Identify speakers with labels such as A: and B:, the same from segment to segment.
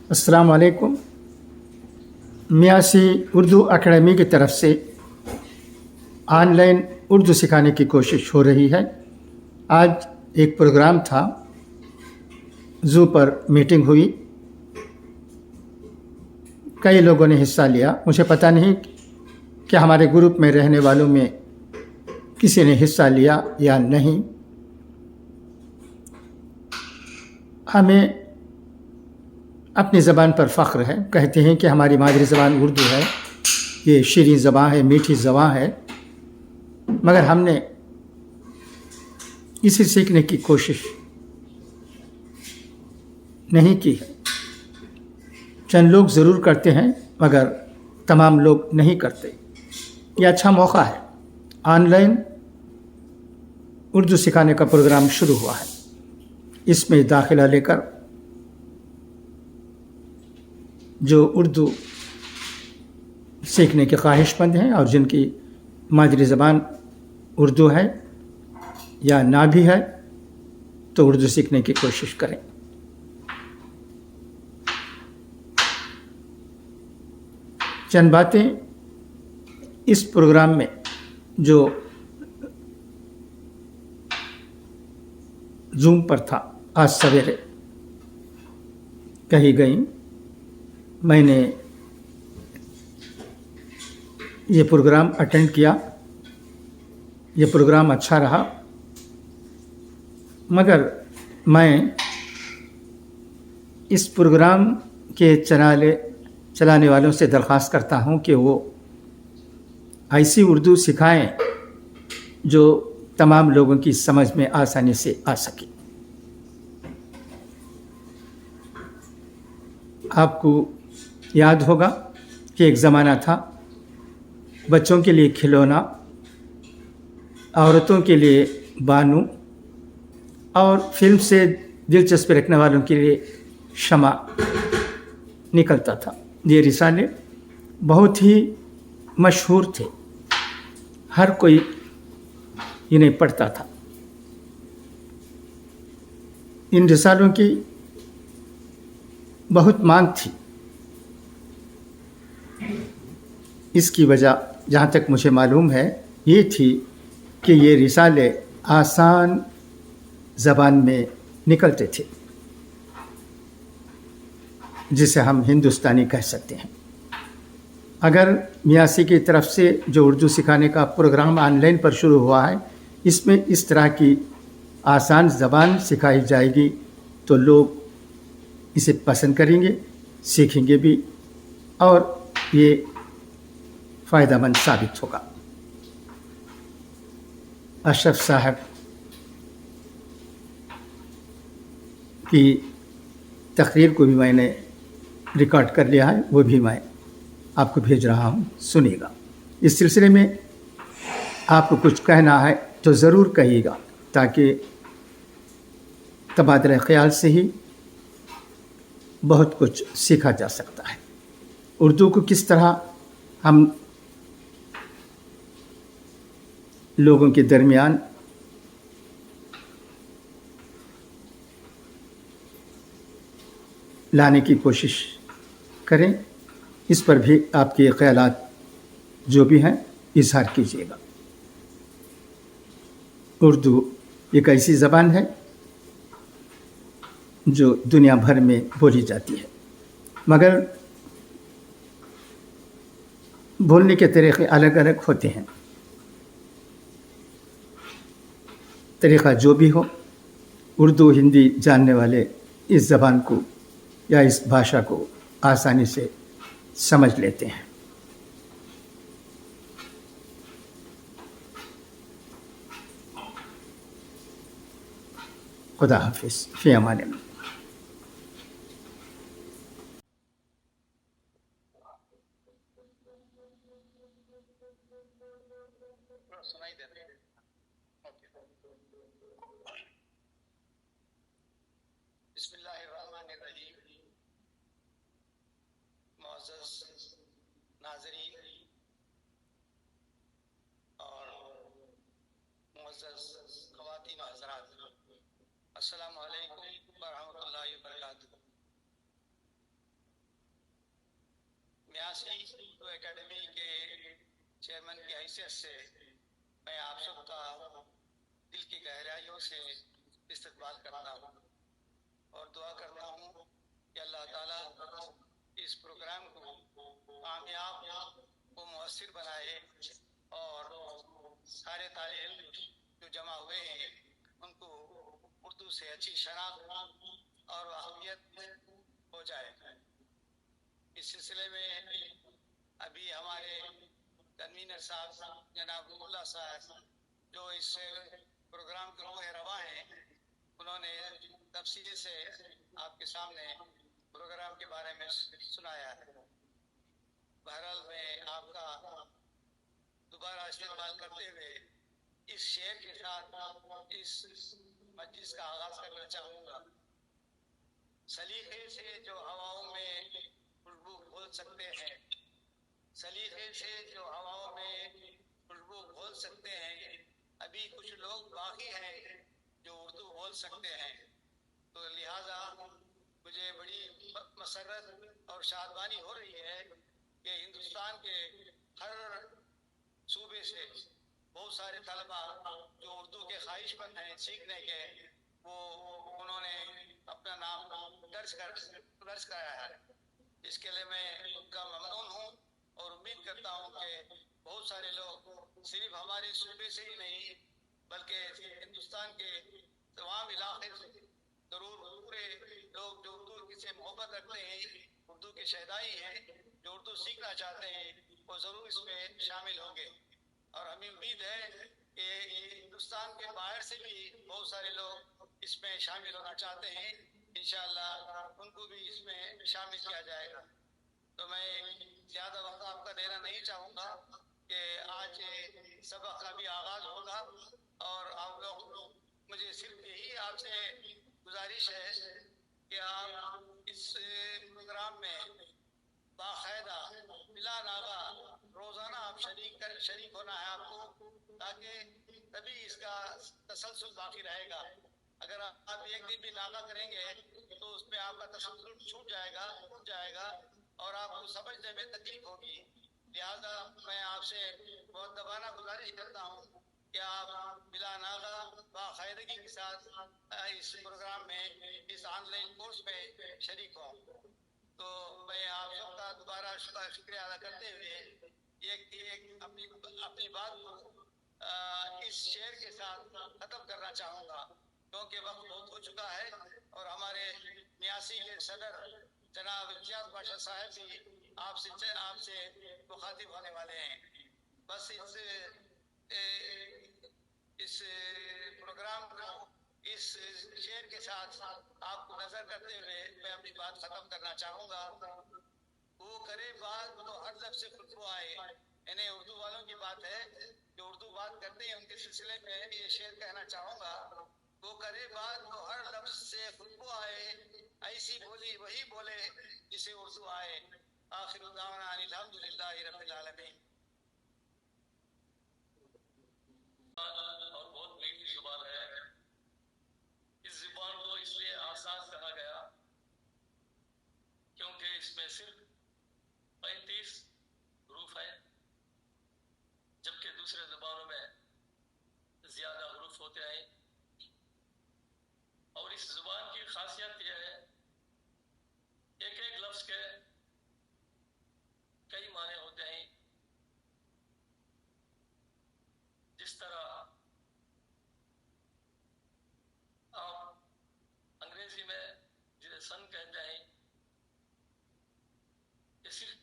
A: अस्सलाम वालेकुम। Miami Urdu academy की तरफ से ऑनलाइन उर्दू सिखाने की कोशिश हो रही है। आज एक प्रोग्राम था, ज़ूम पर मीटिंग हुई, कई लोगों ने हिस्सा लिया। मुझे पता नहीं कि हमारे ग्रुप में रहने वालों में किसी ने हिस्सा लिया या नहीं। हमें अपनी ज़बान पर फ़ख्र है। कहते हैं कि हमारी मादरी ज़बान उर्दू है, ये शीरीं ज़बान है, मीठी ज़बान है, मगर हमने इसे सीखने की कोशिश नहीं की है। चंद लोग ज़रूर करते हैं, मगर तमाम लोग नहीं करते। यह अच्छा मौका है। ऑनलाइन उर्दू सिखाने का प्रोग्राम शुरू हुआ है। इसमें दाखिला लेकर जो उर्दू सीखने के ख्वाहिशमंद हैं और जिनकी मादरी ज़बान उर्दू है या ना भी है, तो उर्दू सीखने की कोशिश करें। चंद बातें इस प्रोग्राम में जो ज़ूम पर था आज सवेरे कही गई। मैंने ये प्रोग्राम अटेंड किया, ये प्रोग्राम अच्छा रहा, मगर मैं इस प्रोग्राम के चलाने वालों से दरख्वास्त करता हूँ कि वो ऐसी उर्दू सिखाएं जो तमाम लोगों की समझ में आसानी से आ सके। आपको याद होगा कि एक ज़माना था, बच्चों के लिए खिलौना, औरतों के लिए बानू और फिल्म से दिलचस्पी रखने वालों के लिए शमा निकलता था। ये रिसाले बहुत ही मशहूर थे, हर कोई इन्हें पढ़ता था। इन रिसालों की बहुत मांग थी। इसकी वजह जहाँ तक मुझे मालूम है ये थी कि ये रिसाले आसान ज़बान में निकलते थे, जिसे हम हिंदुस्तानी कह सकते हैं। अगर मियासी की तरफ से जो उर्दू सिखाने का प्रोग्राम ऑनलाइन पर शुरू हुआ है, इसमें इस तरह की आसान ज़बान सिखाई जाएगी तो लोग इसे पसंद करेंगे, सीखेंगे भी, और ये फ़ायदेमंद साबित होगा। अशरफ साहब की तकरीर को भी मैंने रिकॉर्ड कर लिया है, वो भी मैं आपको भेज रहा हूँ, सुनिएगा। इस सिलसिले में आपको कुछ कहना है तो ज़रूर कहिएगा, ताकि तबादला ख्याल से ही बहुत कुछ सीखा जा सकता है। उर्दू को किस तरह हम लोगों के दरमियान लाने की कोशिश करें, इस पर भी आपके ख्यालात जो भी हैं इजहार कीजिएगा। उर्दू एक ऐसी ज़बान है जो दुनिया भर में बोली जाती है, मगर बोलने के तरीक़े अलग अलग होते हैं। तरीक़ा जो भी हो, उर्दू हिंदी जानने वाले इस ज़बान को या इस भाषा को आसानी से समझ लेते हैं। खुदा हाफिज़, फ़ी अमान अल्लाह।
B: बिस्मिल्लाहिर्रहमानिर्रहीम। मुअज़्ज़ज़ नाज़रीन और मुअज़्ज़ज़ ख़वातीन व हज़रात, अस्सलामु अलैकुम व रहमतुल्लाहि व बरकातुहू। اردو اکیڈمی کے چیئرمین کی حیثیت سے میں آپ سب کا دل کی گہرائیوں سے استقبال کرتا ہوں اور دعا کرتا ہوں کہ اللہ تعالیٰ اس پروگرام کو کامیاب و مؤثر بنائے اور سارے طالب علم جو جمع ہوئے ہیں ان کو اردو سے اچھی شناخت اور اہمیت ہو جائے. اس سلسلے میں ابھی ہمارے کنوینر صاحب جناب اللہ صاحب جو اس پروگرام کے روح رواں ہیں انہوں نے تفصیل سے آپ کے سامنے پروگرام کے بارے میں سنایا ہے. بہرحال میں آپ کا دوبارہ استقبال کرتے ہوئے اس شعر کے ساتھ اس مجلس کا آغاز کرنا چاہوں گا. سلیقے سے جو ہواؤں میں خوشبو گھول سکتے ہیں، سلیقے سے جو ہواؤں میں خوشبو گھول سکتے ہیں، ابھی کچھ لوگ باقی ہیں جو اردو بول سکتے ہیں. تو لہٰذا مجھے بڑی مسرت اور شادمانی ہو رہی ہے کہ ہندوستان کے ہر صوبے سے بہت سارے طلبا جو اردو کے خواہش مند ہیں سیکھنے کے، وہ انہوں نے اپنا نام درج کرایا ہے. اس کے لیے میں ان کا ممنون ہوں اور امید کرتا ہوں کہ بہت سارے لوگ صرف ہمارے صوبے سے ہی نہیں بلکہ ہندوستان کے تمام علاقے سے ضرور پورے لوگ جو اردو سے محبت رکھتے ہیں، اردو کے شہدائی ہیں، جو اردو سیکھنا چاہتے ہیں، وہ ضرور اس میں شامل ہوں گے. اور ہمیں امید ہے کہ ہندوستان کے باہر سے بھی بہت سارے لوگ اس میں شامل ہونا چاہتے ہیں. انشاءاللہ ان کو بھی اس میں شامل کیا جائے گا. تو میں زیادہ وقت آپ کا دینا نہیں چاہوں گا کہ آج سبق کا بھی آغاز ہوگا اور آپ لوگ مجھے صرف یہی آپ سے گزارش ہے کہ آپ اس پروگرام میں باقاعدہ بلا ناغہ روزانہ آپ شریک ہونا ہے آپ کو، تاکہ تبھی اس کا تسلسل باقی رہے گا. اگر آپ ایک دن بھی ناغہ کریں گے تو اس میں آپ کا تسلسل چھوٹ جائے گا اور آپ کو سمجھنے میں تکلیف ہوگی. لہذا میں آپ سے بہت دبانہ گزارش کرتا ہوں کہ آپ بلا ناغہ باقاعدگی کے ساتھ اس پروگرام میں اس آن لائن کورس میں شریک ہوں. تو میں آپ سب کا دوبارہ شکریہ ادا کرتے ہوئے ایک اپنی بات کو اس شعر کے ساتھ ختم کرنا چاہوں گا کیونکہ وقت بہت ہو چکا ہے اور ہمارے نیاسی کے صدر جناب امتیاز باشا صاحب بھی آپ سے مخاطب ہونے والے ہیں. بس اس پروگرام کو اس شعر کے ساتھ آپ کو نظر کرتے ہوئے میں اپنی بات ختم کرنا چاہوں گا. وہ کرے بات تو ہر لفظ سے خوشبو آئے. یعنی اردو والوں کی بات ہے جو اردو بات کرتے ہیں ان کے سلسلے میں یہ شعر کہنا چاہوں گا. وہ کرے بات تو ہر لفظ سے خوشبو آئے، ایسی بولی وہی بولے جسے اردو آئے. آخر دعوانا الحمدللہ رب العالمین.
C: اور بہت میٹھی زبان ہے. اس زبان کو اس لیے آسان کہا گیا کیونکہ اس میں صرف 35 حروف ہیں، جبکہ دوسرے زبانوں میں زیادہ حروف ہوتے ہیں. اور اس زبان کی خاصیت یہ ہے ایک ایک لفظ کے کئی معنی ہوتے ہیں. جس طرح آپ انگریزی میں جسے سن کہتے ہیں، یہ صرف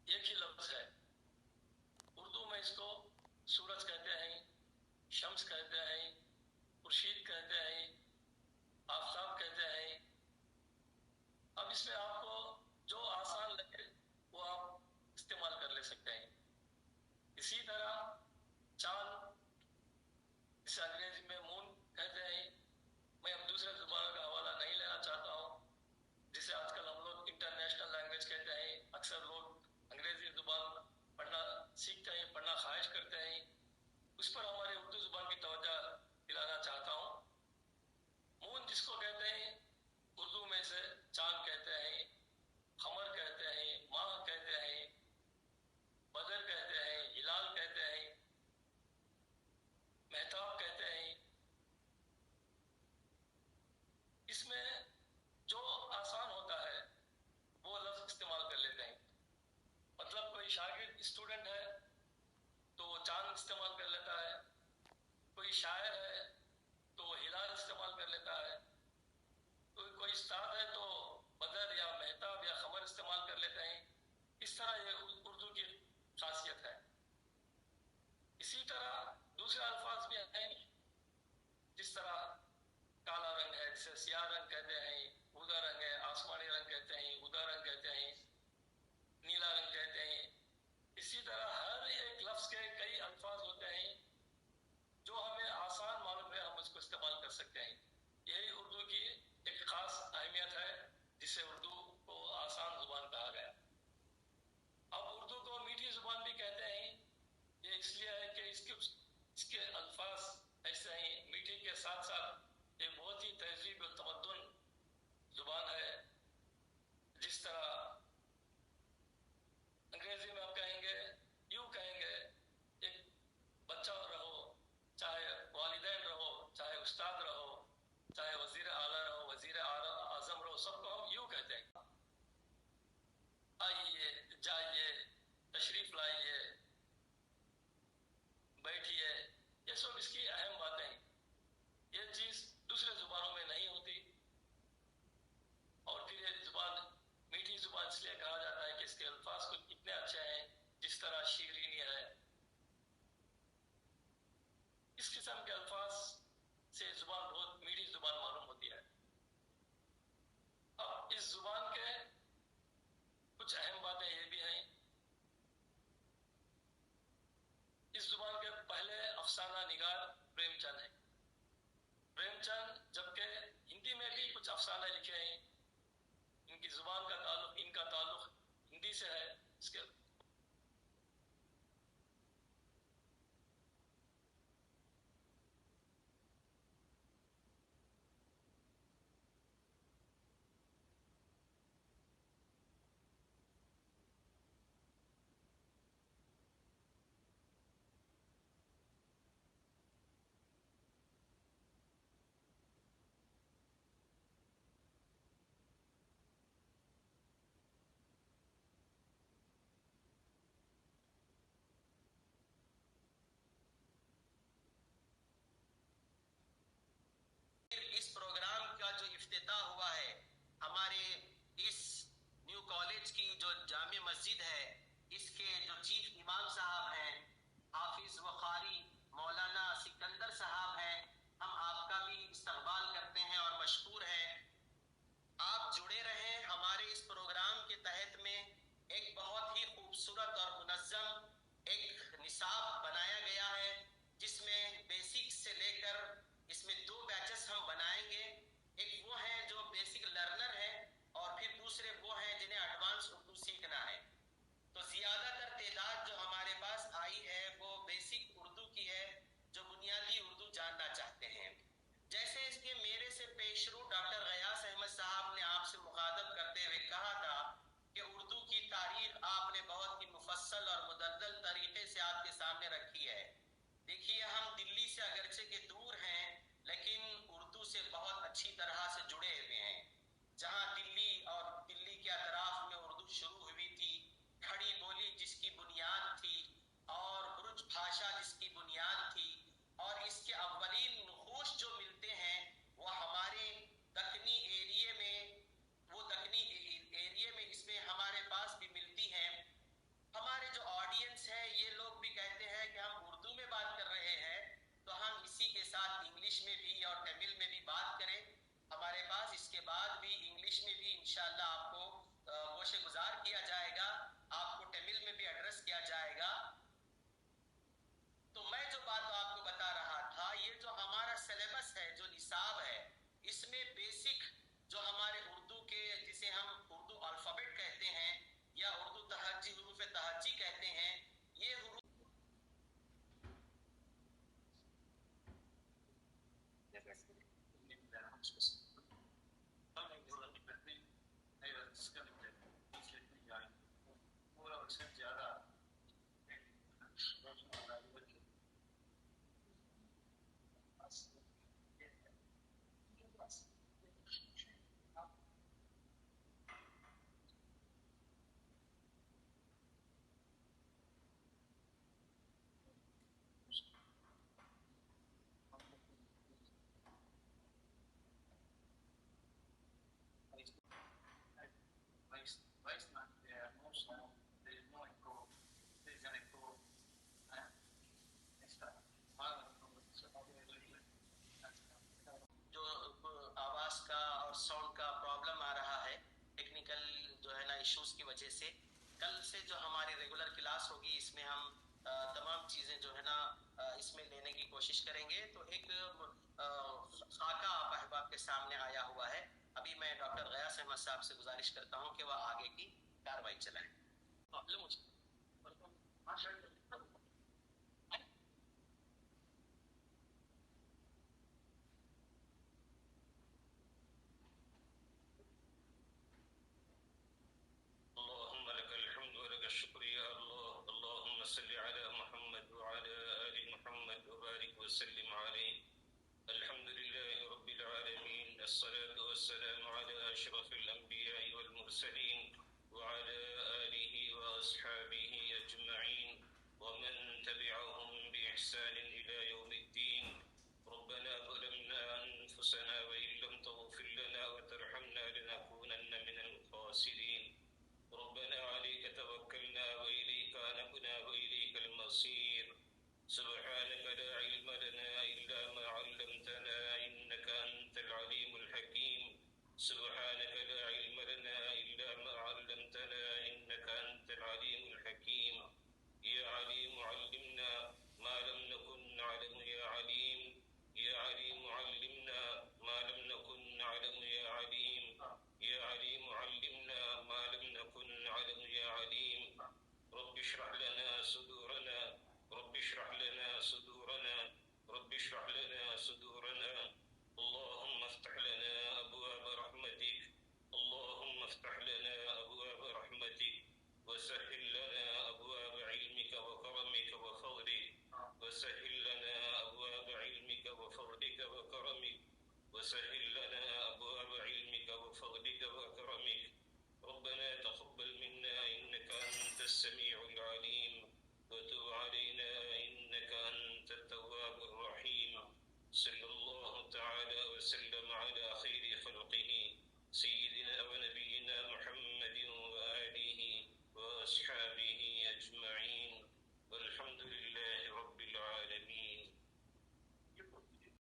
C: ایک ہی لفظ ہے. اردو میں اس کو سورج کہتے ہیں، شمس کہتے ہیں، خورشید کہتے ہیں، آفتاب کہتے ہیں. اب اس میں آپ کو جو آسان لگے وہ آپ استعمال کر لے سکتے ہیں. اسی طرح چاند جسے انگریزی میں مون کہتے ہیں. میں اب دوسرے زبانوں کا حوالہ نہیں لینا چاہتا ہوں جسے آج کل ہم لوگ انٹرنیشنل لینگویج کہتے ہیں. اکثر لوگ انگریزی زبان پڑھنا سیکھتے ہیں، پڑھنا خواہش کرتے ہیں. اس پر ہماری اردو زبان کی توجہ دلانا چاہتا ہوں. مون جس کو کہتے ہیں اردو میں سے چاند کہتے ہیں. साथ साथ एक बहुत ही तहजीब और तमद्दुन जुबान है। जिस तरह अंग्रेजी में आप कहेंगे, यूं कहेंगे, एक बच्चा रहो, चाहे वालिदैन रहो, चाहे उस्ताद रहो, चाहे वजीर आला रहो, वजीर आजम रहो, सबको हम यूं कहते हैं, आइए, जाइए, तशरीफ लाइए, बैठिए। ये सब इसकी अहम बातें हैं। ये चीज दूसरे जुबानों में नहीं होती। और फिर ये जुबान मीठी जुबान इसलिए कहा जाता है कि इसके अल्फाज को कितने अच्छे हैं, जिस तरह शीरीनी है। इस किस्म के अल्फाज से जुबान बहुत मीठी जुबान मालूम होती है। अब इस जुबान के कुछ अहम बातें ये भी हैं। इस जुबान के पहले अफसाना निगार प्रेमचंद है। प्रेमचंद, जबकि हिंदी में भी कुछ अफसाने लिखे हैं, इनकी जुबान का ताल्लुक, इनका ताल्लुक हिंदी से है। इसके
D: इस प्रोग्राम का जो इफ्तिताह हुआ है, हमारे इस न्यू कॉलेज की जो जामे मस्जिद है, इसके जो चीफ इमाम साहब हैं, हाफिज व कारी मौलाना सिकंदर साहब हैं, हम आपका भी इस्तकबाल करते हैं और मशकूर हैं। आप जुड़े रहें हमारे इस प्रोग्राम के तहत में। एक बहुत ही खूबसूरत और मुनज़्ज़म एक निसाब बनाया गया है, जिसमें बेसिक से लेकर इसमें 2 बैचेस हम बनाएंगे। एक वो हैं जो बेसिक लर्नर हैं और फिर दूसरे वो हैं जिन्हें एडवांस उर्दू सीखना है। तो ज़्यादातर तादाद जो हमारे पास आई है वो बेसिक उर्दू की है, जो बुनियादी उर्दू जानना चाहते हैं। जैसे इसके मेरे से पेशरू डॉक्टर गयास अहमद साहब ने आपसे मुखातब करते हुए कहा था कि उर्दू की तारीख आपने बहुत ही मुफस्सल और मुदल्लल तरीके से आपके सामने रखी है। देखिए, हम दिल्ली से अगरचे के दूर हैं, लेकिन उर्दू से बहुत अच्छी तरह से जुड़े हुए हैं। जहां दिल्ली और दिल्ली के अतराफ में उर्दू शुरू हुई थी, खड़ी बोली जिसकी बुनियाद थी और ब्रुज भाषा जिसकी बुनियाद थी, और इसके अव्वलीन नुखूश जो मिलते हैं वो हमारे दक्कनी एरिया में, वो दक्कनी एरिया में इसमें हमारे पास भी मिलती हैं। हमारे जो ऑडियंस है, ये लोग भी कहते हैं कि हम उर्दू में बात कर रहे हैं, तो हम इसी के साथ इंग्लिश में भी और तमिल में भी बात करें। हमारे पास इसके बाद भी इंग्लिश में भी इंशाअल्लाह आपको गोशे गुजार किया जाएगा, आपको तमिल में भी एड्रेस किया जाएगा। तो मैं जो बात आपको बता रहा था, ये जो हमारा सिलेबस है, जो निसाब है, इसमें बेसिक जो हमारे उर्दू के, जिसे हम उर्दू अल्फ़ाबेट कहते हैं या उर्दू तहज्जी, हुरूफ तहज्जी कहते हैं, ये हुरूफ जो आवाज़ का और साउंड का प्रॉब्लम आ रहा है, टेक्निकल जो है ना इश्यूज की वजह से, कल से जो हमारी रेगुलर क्लास होगी, इसमें हम तमाम चीज़ें जो है ना इसमें लेने की कोशिश करेंगे। तो एक खाका आप अहबाब के सामने आया हुआ है। अभी मैं डॉक्टर गयास अहमद साहब से गुजारिश करता हूँ कि वह आगे की कार्रवाई चलाएं।
C: أشرف الأنبياء والمرسلين وعلى آله وأصحابه أجمعين ومن تبعهم بإحسان إلى يوم الدين. ربنا ظلمنا أنفسنا وإن لم تغفر لنا وترحمنا